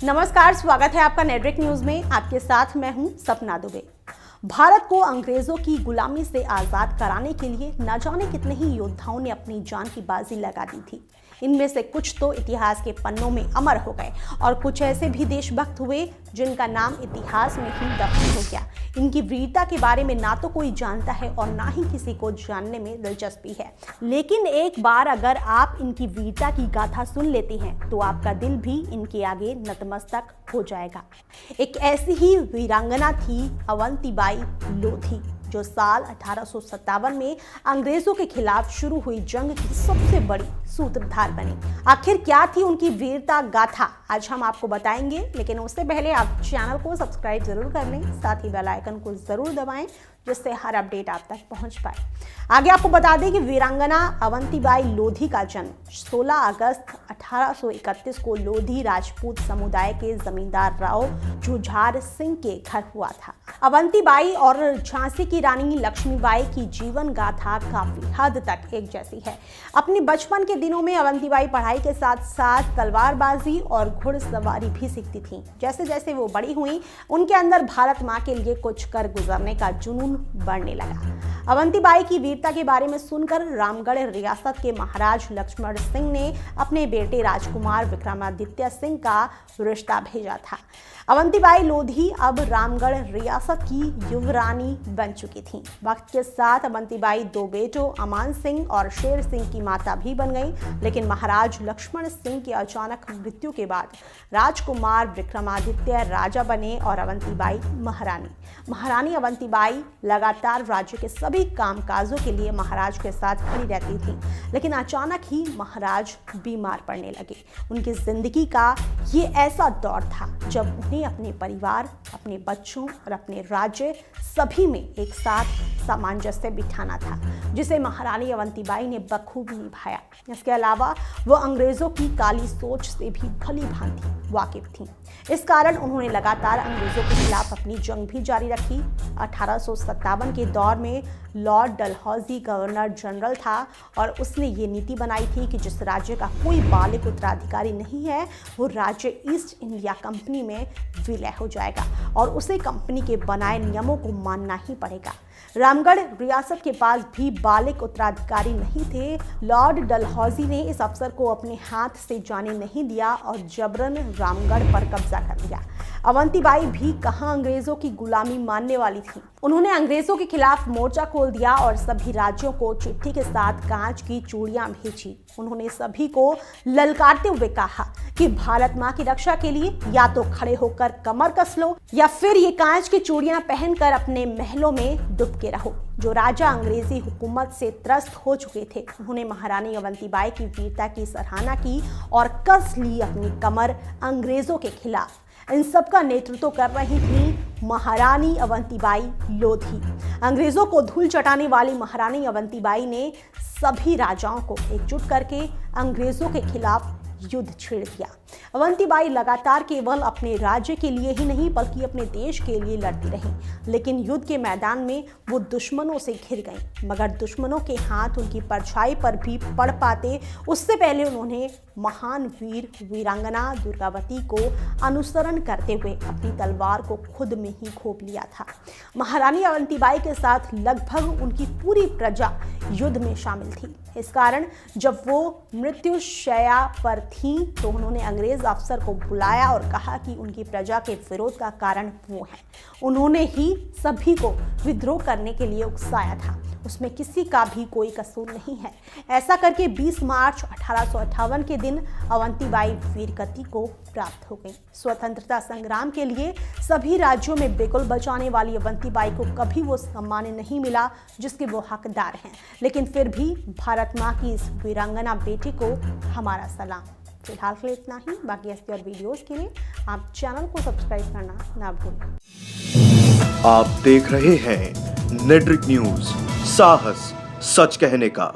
नमस्कार, स्वागत है आपका नेटवर्क न्यूज में। आपके साथ मैं हूं सपना दुबे। भारत को अंग्रेजों की गुलामी से आजाद कराने के लिए न जाने कितने ही योद्धाओं ने अपनी जान की बाजी लगा दी थी। इनमें से कुछ तो इतिहास के पन्नों में अमर हो गए और कुछ ऐसे भी देशभक्त हुए जिनका नाम इतिहास में ही दफन हो गया। इनकी वीरता के बारे में ना तो कोई जानता है और ना ही किसी को जानने में दिलचस्पी है, लेकिन एक बार अगर आप इनकी वीरता की गाथा सुन लेते हैं तो आपका दिल भी इनके आगे नतमस्तक हो जाएगा। एक ऐसी ही वीरांगना थी अवंतीबाई लोधी, जो साल 1857 में अंग्रेजों के खिलाफ शुरू हुई जंग की सबसे बड़ी सूत्रधार बनी। आखिर क्या थी उनकी वीरता गाथा, आज हम आपको बताएंगे। लेकिन उससे पहले आप चैनल को सब्सक्राइब जरूर कर लें, साथ ही बेल आइकन को जरूर दबाएं जिससे हर अपडेट आप तक पहुंच पाए। आगे आपको बता दें कि वीरांगना अवंतीबाई लोधी का जन्म 16 अगस्त 1831 को लोधी राजपूत समुदाय के जमींदार राव जुझार सिंह के घर हुआ था। अवंतीबाई और झांसी की रानी लक्ष्मीबाई की जीवन गाथा काफी हद तक एक जैसी है। अपने बचपन के दिनों में अवंतीबाई पढ़ाई के साथ साथ तलवारबाजी और घुड़सवारी भी सीखती थीं। जैसे जैसे वो बड़ी हुई, उनके अंदर भारत माँ के लिए कुछ कर गुजरने का जुनून बढ़ने लगा। अवंतीबाई की वीरता के बारे में सुनकर रामगढ़ रियासत के महाराज लक्ष्मण सिंह ने अपने बेटे राजकुमार विक्रमादित्य सिंह का रिश्ता भेजा था। अवंतीबाई लोधी अब रामगढ़ रियासत की युवरानी बन चुकी थीं। वक्त के साथ अवंतीबाई दो बेटों अमान सिंह और शेर सिंह की माता भी बन गईं, लेकिन महाराज लक्ष्मण सिंह की अचानक मृत्यु के बाद राजकुमार विक्रमादित्य राजा बने और अवंतीबाई महारानी। महारानी अवंतीबाई लगातार राज्य के सभी कामकाजों के लिए महाराज के साथ खड़ी रहती थी, लेकिन अचानक ही महाराज बीमार पड़ने लगे। उनकी जिंदगी का ये ऐसा दौर था जब उन्हें अपने परिवार, अपने बच्चों और अपने राज्य सभी में एक साथ सामंजस्य बिठाना था, जिसे महारानी अवंतीबाई ने बखूबी निभाया। इसके अलावा वो अंग्रेजों की काली सोच से भी भली भांति वाकिफ थीं। इस कारण उन्होंने लगातार अंग्रेजों के खिलाफ अपनी जंग भी जारी रखी। 1857 के दौर में लॉर्ड डलहौजी गवर्नर जनरल था और उसने ये नीति बनाई थी कि जिस राज्य का कोई बालिग उत्तराधिकारी नहीं है, वो राज्य ईस्ट इंडिया कंपनी में विलय हो जाएगा और उसे कंपनी के बनाए नियमों को मानना ही पड़ेगा। रामगढ़ रियासत के पास भी बालिग उत्तराधिकारी नहीं थे। लॉर्ड डलहौजी ने इस अफसर को अपने हाथ से जाने नहीं दिया और जबरन रामगढ़ पर कब्जा कर लिया। अवंतीबाई भी कहां अंग्रेजों की गुलामी मानने वाली थी। उन्होंने अंग्रेजों के खिलाफ मोर्चा खोल दिया और सभी राज्यों को चिट्ठी के साथ कांच की चूड़ियां भेजी। उन्होंने सभी को ललकारते हुए कहा कि भारत माँ की रक्षा के लिए या तो खड़े होकर कमर कस लो या फिर ये कांच की चूड़ियां पहनकर अपने महलों में डूब के रहो। जो राजा अंग्रेजी हुकूमत से त्रस्त हो चुके थे, उन्होंने महारानी अवंतीबाई की वीरता की सराहना की और कस ली अपनी कमर अंग्रेजों के खिलाफ। इन सब का नेतृत्व कर रही थी महारानी अवंतीबाई लोधी। अंग्रेजों को धूल चटाने वाली महारानी अवंतीबाई ने सभी राजाओं को एकजुट करके अंग्रेजों के खिलाफ युद्ध छेड़ दिया। अवंतीबाई लगातार केवल अपने राज्य के लिए ही नहीं बल्कि अपने देश के लिए लड़ती रही, लेकिन युद्ध के मैदान में वो दुश्मनों से घिर गईं। मगर दुश्मनों के हाथ उनकी परछाई पर भी पड़ पाते उससे पहले उन्होंने महान वीरांगना दुर्गावती को अनुसरण करते हुए अपनी तलवार को खुद में ही घोंप लिया था। महारानी अवंतीबाई के साथ लगभग उनकी पूरी प्रजा युद्ध में शामिल थी। इस कारण जब वो मृत्युशैया पर थीं तो उन्होंने अंग्रेज अफसर को बुलाया और कहा कि उनकी प्रजा के विरोध का कारण वो है। उन्होंने ही सभी को विद्रोह करने के लिए उकसाया था, उसमें किसी का भी कोई कसूर नहीं है। ऐसा करके 20 मार्च 1858 के दिन अवंतीबाई वीरगति को प्राप्त हो गई। स्वतंत्रता संग्राम के लिए सभी राज्यों में बिगुल बजाने वाली अवंतीबाई को कभी वो सम्मान नहीं मिला जिसके वो हकदार हैं, लेकिन फिर भी भारत माँ की इस वीरांगना बेटी को हमारा सलाम। फिलहाल के लिए इतना ही। बाकी ऐसी और वीडियोस के लिए आप चैनल को सब्सक्राइब करना ना भूलें। आप देख रहे हैं नेटवर्क न्यूज, साहस सच कहने का।